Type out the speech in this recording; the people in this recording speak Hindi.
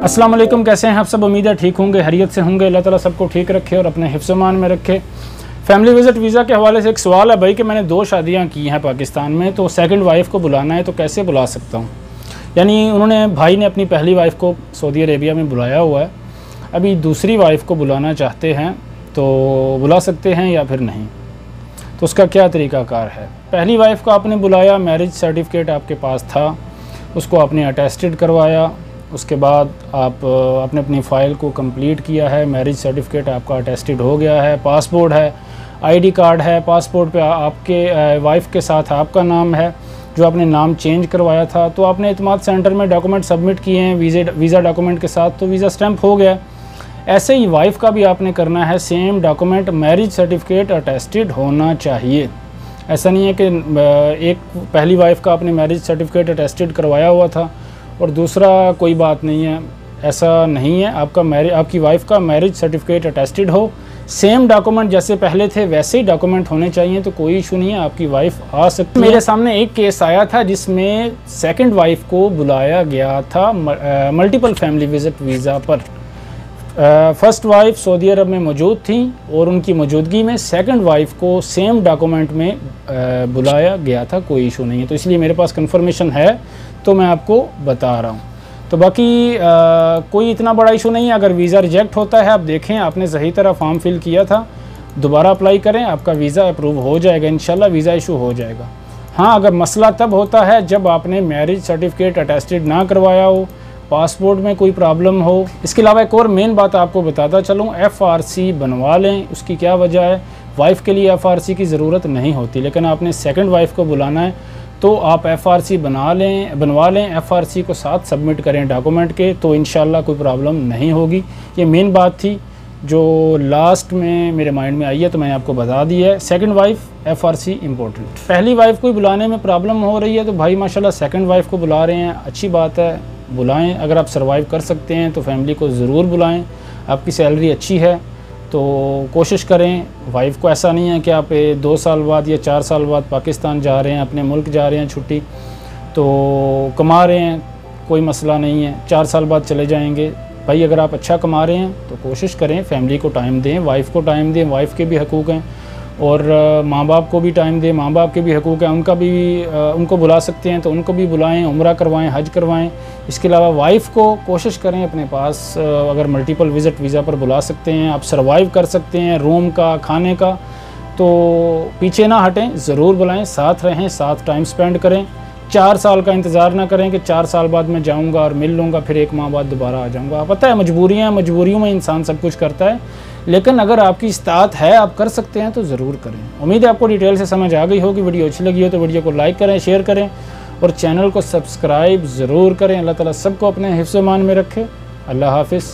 अस्सलाम वालेकुम, कैसे हैं आप सब। उम्मीद है ठीक होंगे, खैरियत से होंगे। अल्लाह ताला सबको ठीक रखे और अपने हिफ्ज़-ओ-मान में रखे। फैमिली विज़िट वीज़ा के हवाले से एक सवाल है भाई कि मैंने 2 शादियां की हैं पाकिस्तान में, तो सेकंड वाइफ को बुलाना है तो कैसे बुला सकता हूँ। यानी उन्होंने भाई ने अपनी पहली वाइफ को सऊदी अरेबिया में बुलाया हुआ है, अभी दूसरी वाइफ को बुलाना चाहते हैं तो बुला सकते हैं या फिर नहीं, तो उसका क्या तरीक़ाकार है। पहली वाइफ को आपने बुलाया, मैरिज सर्टिफिकेट आपके पास था, उसको आपने अटेस्टेड करवाया, उसके बाद आपने अपनी फ़ाइल को कंप्लीट किया है, मैरिज सर्टिफिकेट आपका अटेस्टेड हो गया है, पासपोर्ट है, आईडी कार्ड है, पासपोर्ट पे आपके वाइफ के साथ आपका नाम है जो आपने नाम चेंज करवाया था, तो आपने इत्माद सेंटर में डॉक्यूमेंट सबमिट किए हैं वीज़ा डॉक्यूमेंट के साथ, तो वीज़ा स्टैंप हो गया। ऐसे ही वाइफ का भी आपने करना है, same document marriage certificate attested होना चाहिए। ऐसा नहीं है कि एक पहली वाइफ का आपने मैरिज सर्टिफिकेट अटेस्टेड करवाया हुआ था और दूसरा कोई बात नहीं है, ऐसा नहीं है। आपकी वाइफ का मैरिज सर्टिफिकेट अटेस्टेड हो, सेम डॉक्यूमेंट जैसे पहले थे वैसे ही डॉक्यूमेंट होने चाहिए, तो कोई इशू नहीं है, आपकी वाइफ आ सकती है। मेरे सामने एक केस आया था जिसमें सेकंड वाइफ को बुलाया गया था मल्टीपल फैमिली विज़िट वीज़ा पर। फर्स्ट वाइफ सऊदी अरब में मौजूद थी और उनकी मौजूदगी में सेकंड वाइफ को सेम डॉक्यूमेंट में बुलाया गया था, कोई इशू नहीं है। तो इसलिए मेरे पास कंफर्मेशन है तो मैं आपको बता रहा हूँ। तो बाकी कोई इतना बड़ा इशू नहीं है। अगर वीज़ा रिजेक्ट होता है, आप देखें आपने सही तरह फॉर्म फिल किया था, दोबारा अप्लाई करें, आपका वीज़ा अप्रूव हो जाएगा, इंशाल्लाह वीज़ा इशू हो जाएगा। हाँ, अगर मसला तब होता है जब आपने मैरिज सर्टिफिकेट अटेस्टेड ना करवाया हो, पासपोर्ट में कोई प्रॉब्लम हो। इसके अलावा एक और मेन बात आपको बताता चलूँ, FRC बनवा लें। उसकी क्या वजह है, वाइफ के लिए FRC की ज़रूरत नहीं होती, लेकिन आपने सेकंड वाइफ को बुलाना है तो आप FRC बनवा लें, FRC को साथ सबमिट करें डॉक्यूमेंट के, तो इंशाल्लाह कोई प्रॉब्लम नहीं होगी। ये मेन बात थी जो लास्ट में मेरे माइंड में आई है, तो मैंने आपको बता दी है। Second wife FRC important. पहली वाइफ को बुलाने में प्रॉब्लम हो रही है तो भाई माशाल्लाह सेकंड वाइफ को बुला रहे हैं, अच्छी बात है, बुलाएं। अगर आप सर्वाइव कर सकते हैं तो फैमिली को ज़रूर बुलाएं। आपकी सैलरी अच्छी है तो कोशिश करें। वाइफ को ऐसा नहीं है कि आप 2 साल बाद या 4 साल बाद पाकिस्तान जा रहे हैं, अपने मुल्क जा रहे हैं छुट्टी, तो कमा रहे हैं, कोई मसला नहीं है, 4 साल बाद चले जाएंगे। भाई अगर आप अच्छा कमा रहे हैं तो कोशिश करें, फैमिली को टाइम दें, वाइफ को टाइम दें, वाइफ के भी हकूक़ हैं, और माँ बाप को भी टाइम दें, माँ बाप के भी हकूक़ हैं, उनको बुला सकते हैं तो उनको भी बुलाएं, उम्रा करवाएं, हज करवाएं। इसके अलावा वाइफ को कोशिश करें अपने पास, अगर मल्टीपल विज़िट वीज़ा पर बुला सकते हैं, आप सर्वाइव कर सकते हैं, रूम का, खाने का, तो पीछे ना हटें, ज़रूर बुलाएं, साथ रहें, साथ टाइम स्पेंड करें। 4 साल का इंतज़ार ना करें कि 4 साल बाद मैं जाऊंगा और मिल लूँगा, फिर 1 माह बाद दोबारा आ जाऊँगा। पता है मजबूरियों में इंसान सब कुछ करता है, लेकिन अगर आपकी इस्तात है, आप कर सकते हैं तो ज़रूर करें। उम्मीद है आपको डिटेल से समझ आ गई होगी। वीडियो अच्छी लगी हो तो वीडियो को लाइक करें, शेयर करें और चैनल को सब्सक्राइब ज़रूर करें। अल्लाह ताला सबको अपने हिफ्ज़-ओ-मान में रखे। अल्लाह हाफ़िज़।